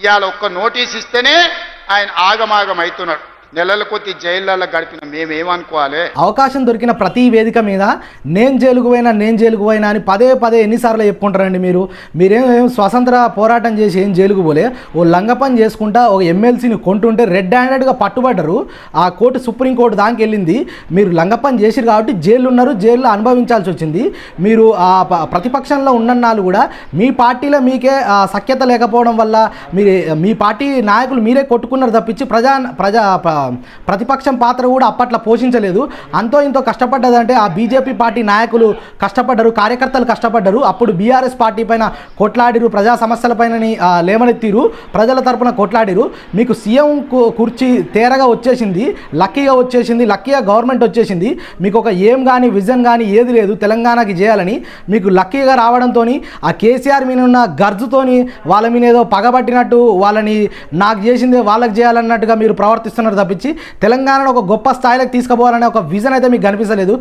ఇవాళ ఒక్క నోటీస్ ఇస్తేనే ఆయన ఆగమాగం అవుతున్నాడు. నెలల కొద్ది జైళ్ళల్లో గడిపిన మేమేమనుకోవాలి? అవకాశం దొరికిన ప్రతి వేదిక మీద నేను జైలుకు పోయినా అని పదే పదే ఎన్నిసార్లు చెప్పుకుంటారండి మీరేం స్వతంత్ర పోరాటం చేసి ఏం జైలుకు పోలే. ఓ లంగపని చేసుకుంటా ఒక ఎమ్మెల్సీని కొంటుంటే రెడ్ హ్యాండెడ్గా పట్టుబడ్డరు. ఆ కోర్టు సుప్రీంకోర్టు దానికి వెళ్ళింది. మీరు లంగపని చేసిరు కాబట్టి జైలు ఉన్నారు, జైల్లో అనుభవించాల్సి వచ్చింది. మీరు ఆ ప్రతిపక్షంలో ఉన్నన్నాళ్ళు కూడా మీ పార్టీలో మీకే సఖ్యత లేకపోవడం వల్ల మీ పార్టీ నాయకులు మీరే కొట్టుకున్నారు తప్పించి ప్రతిపక్షం పాత్ర కూడా అప్పట్లో పోషించలేదు. అంతో ఇంతో కష్టపడ్డదంటే ఆ బీజేపీ పార్టీ నాయకులు కష్టపడ్డరు, కార్యకర్తలు కష్టపడ్డరు. అప్పుడు బీఆర్ఎస్ పార్టీ పైన కొట్లాడిరు, ప్రజా సమస్యలపైన లేవనెత్తిరు, ప్రజల తరపున కొట్లాడిరు. మీకు సీఎం కుర్చీ తేరగా వచ్చేసింది, లక్కీగా గవర్నమెంట్ వచ్చేసింది. మీకు ఒక ఏం కానీ విజన్ కానీ ఏది లేదు తెలంగాణకి చేయాలని. మీకు లక్కీగా రావడంతో ఆ కేసీఆర్ మీద ఉన్న గర్జుతోని వాళ్ళ మీద ఏదో పగబట్టినట్టు వాళ్ళని నాకు చేసిందే వాళ్ళకి చేయాలన్నట్టుగా మీరు ప్రవర్తిస్తున్నారు తప్పించి తెలంగాణను ఒక గొప్ప స్థాయిలోకి తీసుకుపోవాలనే ఒక విజన్ అయితే మీకు కనిపించలేదు.